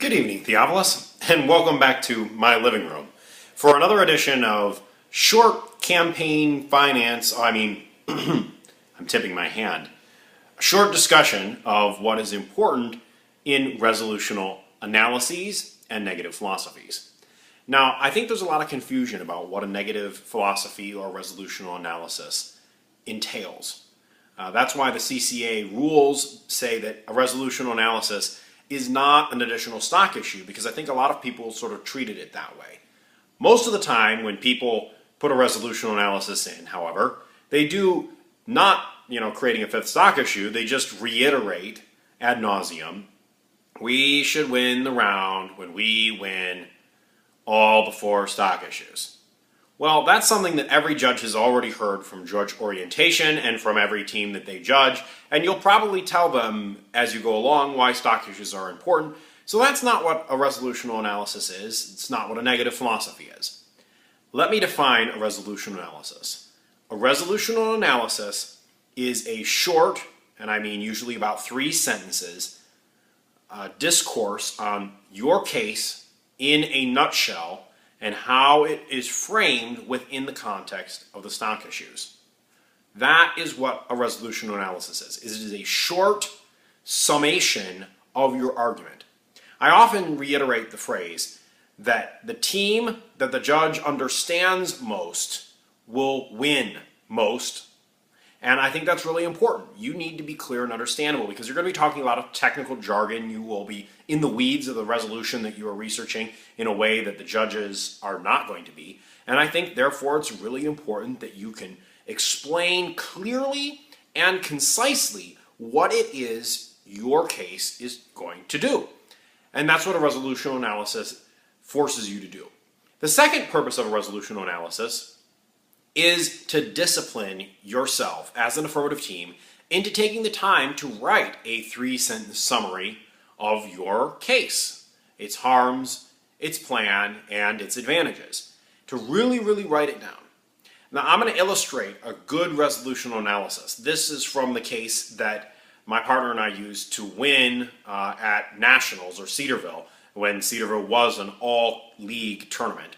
Good evening, Theophilus, and welcome back to my living room for another edition of short campaign finance. I'm tipping my hand. A short discussion of what is important in resolutional analyses and negative philosophies. Now, I think there's a lot of confusion about what a negative philosophy or resolutional analysis entails. That's why the CCA rules say that a resolutional analysis is not an additional stock issue, because I think a lot of people sort of treated it that way. Most of the time when people put a resolutional analysis in, however, they do not, creating a fifth stock issue, they just reiterate ad nauseum, we should win the round when we win all the four stock issues. Well, that's something that every judge has already heard from judge orientation and from every team that they judge, and you'll probably tell them as you go along why stock issues are important. So that's not what a resolutional analysis is. It's not what a negative philosophy is. Let me define a resolutional analysis. A resolutional analysis is a short, and I mean usually about 3 sentences, discourse on your case in a nutshell and how it is framed within the context of the stock issues. That is what a resolutional analysis is. It is a short summation of your argument. I often reiterate the phrase that the team that the judge understands most will win most. And I think that's really important. You need to be clear and understandable because you're going to be talking a lot of technical jargon. You will be in the weeds of the resolution that you are researching in a way that the judges are not going to be. And I think, therefore, it's really important that you can explain clearly and concisely what it is your case is going to do. And that's what a resolutional analysis forces you to do. The second purpose of a resolutional analysis is to discipline yourself as an affirmative team into taking the time to write a 3-sentence summary of your case, its harms, its plan, and its advantages. To really write it down. Now, I'm going to illustrate a good resolutional analysis. This is from the case that my partner and I used to win at Nationals, or Cedarville, when Cedarville was an all-league tournament.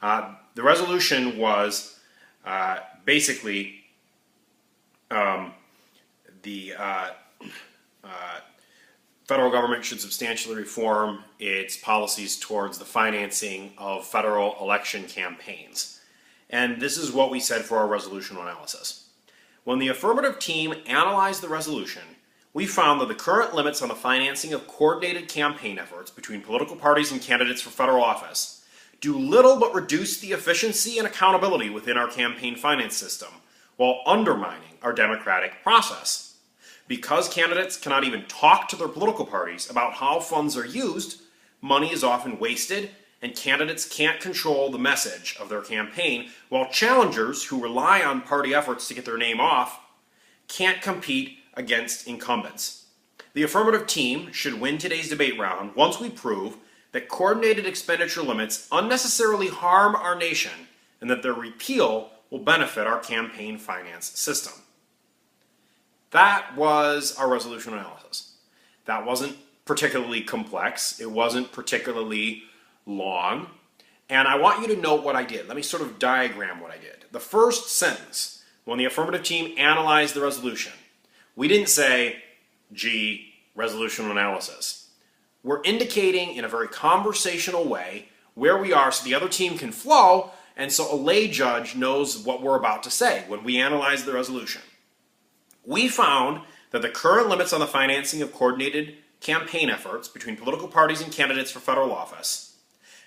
The resolution was basically the federal government should substantially reform its policies towards the financing of federal election campaigns. And this is what we said for our resolutional analysis. When the affirmative team analyzed the resolution, we found that the current limits on the financing of coordinated campaign efforts between political parties and candidates for federal office do little but reduce the efficiency and accountability within our campaign finance system while undermining our democratic process. Because candidates cannot even talk to their political parties about how funds are used, money is often wasted and candidates can't control the message of their campaign, while challengers who rely on party efforts to get their name off can't compete against incumbents. The affirmative team should win today's debate round once we prove that coordinated expenditure limits unnecessarily harm our nation and that their repeal will benefit our campaign finance system. That was our resolution analysis. That wasn't particularly complex. It wasn't particularly long. And I want you to note what I did. Let me sort of diagram what I did. The first sentence, when the affirmative team analyzed the resolution, we didn't say, gee, resolution analysis. We're indicating in a very conversational way where we are so the other team can flow, and so a lay judge knows what we're about to say when we analyze the resolution. We found that the current limits on the financing of coordinated campaign efforts between political parties and candidates for federal office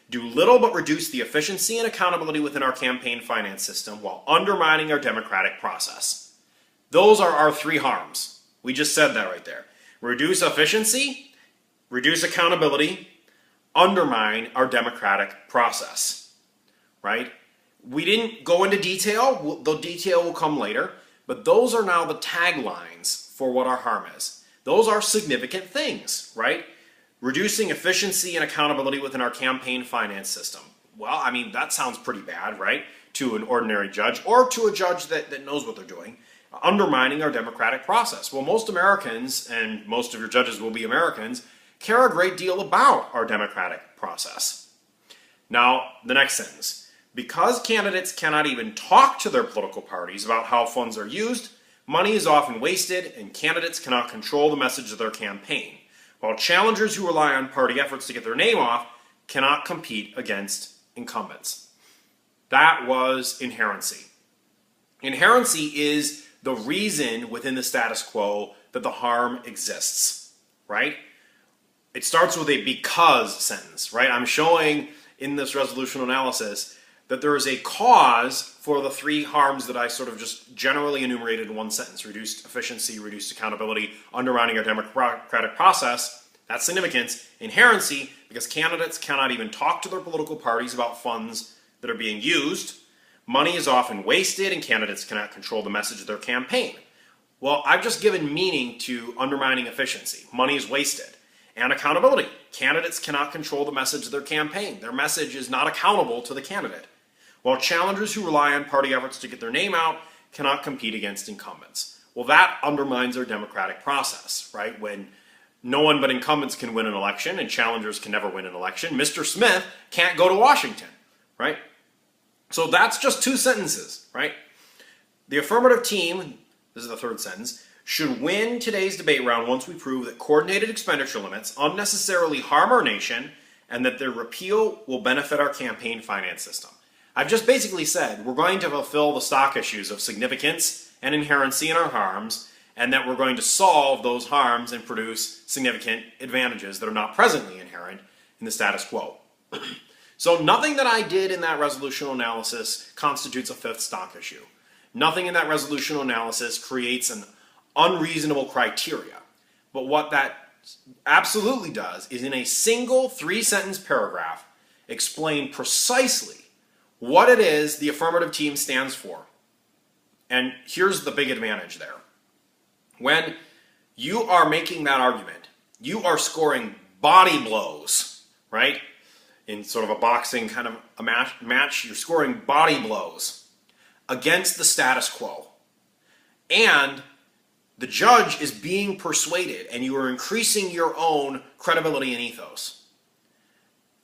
do little but reduce the efficiency and accountability within our campaign finance system while undermining our democratic process. Those are our 3 harms. We just said that right there. Reduce efficiency, reduce accountability, undermine our democratic process, right? We didn't go into detail. The detail will come later, but those are now the taglines for what our harm is. Those are significant things, right? Reducing efficiency and accountability within our campaign finance system. Well, I mean, that sounds pretty bad, right? To an ordinary judge or to a judge that knows what they're doing. Undermining our democratic process. Well, most Americans, and most of your judges will be Americans, care a great deal about our democratic process. Now, the next sentence. Because candidates cannot even talk to their political parties about how funds are used, money is often wasted and candidates cannot control the message of their campaign, while challengers who rely on party efforts to get their name off cannot compete against incumbents. That was inherency. Inherency is the reason within the status quo that the harm exists, right? It starts with a because sentence, right? I'm showing in this resolutional analysis that there is a cause for the three harms that I sort of just generally enumerated in one sentence: reduced efficiency, reduced accountability, undermining our democratic process. That's significance. Inherency, because candidates cannot even talk to their political parties about funds that are being used. Money is often wasted and candidates cannot control the message of their campaign. Well, I've just given meaning to undermining efficiency. Money is wasted. And accountability. Candidates cannot control the message of their campaign. Their message is not accountable to the candidate. While challengers who rely on party efforts to get their name out cannot compete against incumbents. Well, that undermines our democratic process, right? When no one but incumbents can win an election and challengers can never win an election, Mr. Smith can't go to Washington, right? So that's just two sentences, right? The affirmative team, this is the third sentence, should win today's debate round once we prove that coordinated expenditure limits unnecessarily harm our nation and that their repeal will benefit our campaign finance system. I've just basically said we're going to fulfill the stock issues of significance and inherency in our harms, and that we're going to solve those harms and produce significant advantages that are not presently inherent in the status quo. So nothing that I did in that resolutional analysis constitutes a fifth stock issue. Nothing in that resolutional analysis creates an unreasonable criteria. But what that absolutely does is, in a single three-sentence paragraph, explain precisely what it is the affirmative team stands for. And here's the big advantage there. When you are making that argument, you are scoring body blows, right? In sort of a boxing kind of a match, you're scoring body blows against the status quo. And the judge is being persuaded, and you are increasing your own credibility and ethos.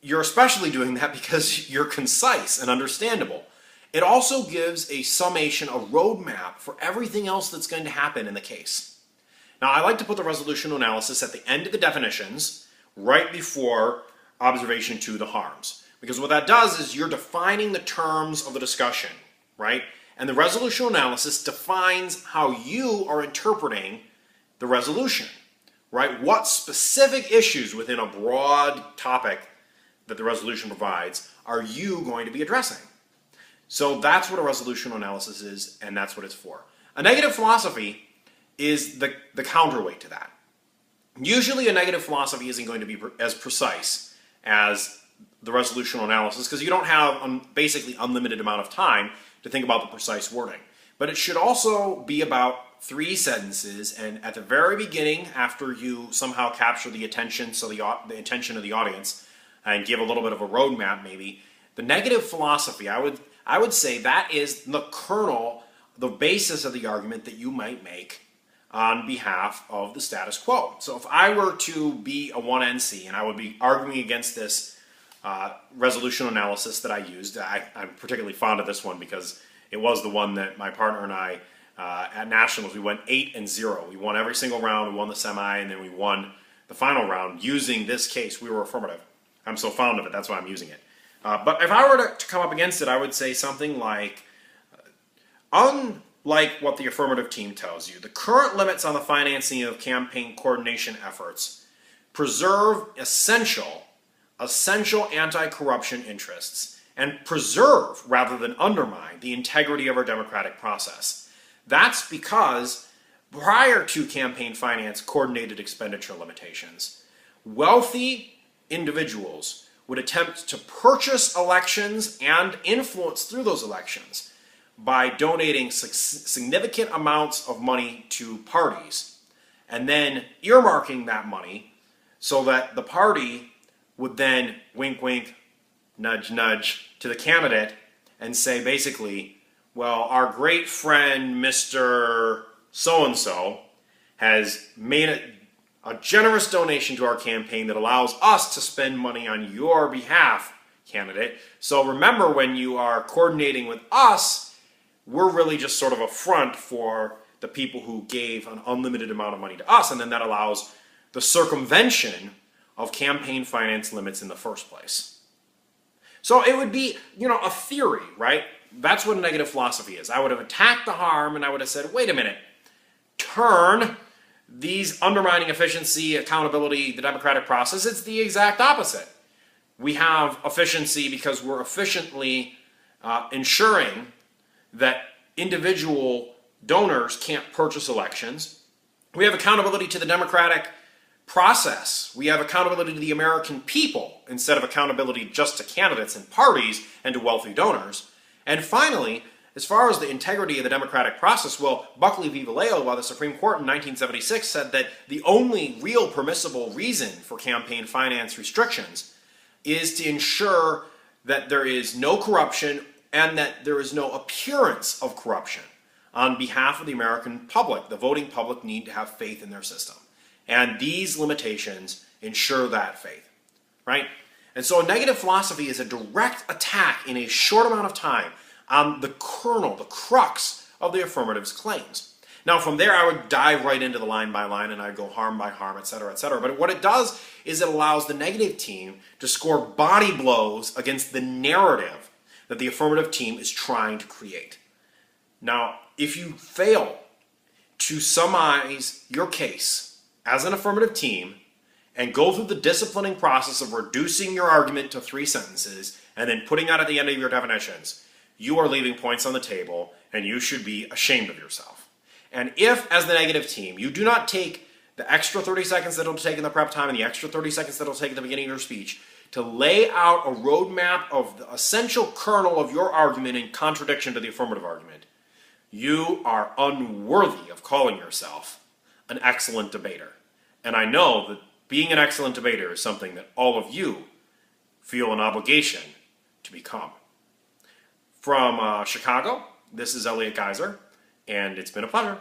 You're especially doing that because you're concise and understandable. It also gives a summation, a roadmap for everything else that's going to happen in the case. Now, I like to put the resolutional analysis at the end of the definitions, right before observation to the harms. Because what that does is you're defining the terms of the discussion, right? And the resolutional analysis defines how you are interpreting the resolution, right? What specific issues within a broad topic that the resolution provides are you going to be addressing? So that's what a resolutional analysis is, and that's what it's for. A negative philosophy is the counterweight to that. Usually a negative philosophy isn't going to be as precise as the resolutional analysis, because you don't have basically unlimited amount of time to think about the precise wording. But it should also be about three sentences, and at the very beginning, after you somehow capture the attention, so the attention of the audience, and give a little bit of a roadmap maybe, the negative philosophy, I would say that is the kernel, the basis of the argument that you might make on behalf of the status quo. So if I were to be a 1NC and I would be arguing against this resolutional analysis that I used, I'm particularly fond of this one because it was the one that my partner and I at Nationals, we went 8-0. We won every single round, we won the semi, and then we won the final round using this case. We were affirmative. I'm so fond of it, that's why I'm using it. But if I were to come up against it, I would say something like, unlike what the affirmative team tells you, the current limits on the financing of campaign coordination efforts preserve essential anti-corruption interests and preserve, rather than undermine, the integrity of our democratic process. That's because prior to campaign finance coordinated expenditure limitations, wealthy individuals would attempt to purchase elections and influence through those elections by donating significant amounts of money to parties and then earmarking that money so that the party would then wink, wink, nudge, nudge to the candidate and say basically, well, our great friend Mr. So-and-so has made a generous donation to our campaign that allows us to spend money on your behalf, candidate. So remember, when you are coordinating with us, we're really just sort of a front for the people who gave an unlimited amount of money to us, and then that allows the circumvention of campaign finance limits in the first place. So it would be, a theory, right? That's what a negative philosophy is. I would have attacked the harm and I would have said, wait a minute, turn these undermining efficiency, accountability, the democratic process. It's the exact opposite. We have efficiency because we're efficiently ensuring that individual donors can't purchase elections. We have accountability to the democratic process. We have accountability to the American people instead of accountability just to candidates and parties and to wealthy donors. And finally, as far as the integrity of the democratic process, well, Buckley v. Vallejo by the Supreme Court in 1976 said that the only real permissible reason for campaign finance restrictions is to ensure that there is no corruption and that there is no appearance of corruption on behalf of the American public. The voting public need to have faith in their system. And these limitations ensure that faith, right? And so a negative philosophy is a direct attack in a short amount of time on the kernel, the crux of the affirmative's claims. Now from there I would dive right into the line by line and I'd go harm by harm, etc., etc. But what it does is it allows the negative team to score body blows against the narrative that the affirmative team is trying to create. Now, if you fail to summarize your case as an affirmative team and go through the disciplining process of reducing your argument to 3 sentences and then putting that at the end of your definitions, you are leaving points on the table and you should be ashamed of yourself. And if, as the negative team, you do not take the extra 30 seconds that it'll take in the prep time and the extra 30 seconds that it'll take at the beginning of your speech to lay out a roadmap of the essential kernel of your argument in contradiction to the affirmative argument, you are unworthy of calling yourself an excellent debater. And I know that being an excellent debater is something that all of you feel an obligation to become. From Chicago, this is Elliot Gaiser, and it's been a pleasure.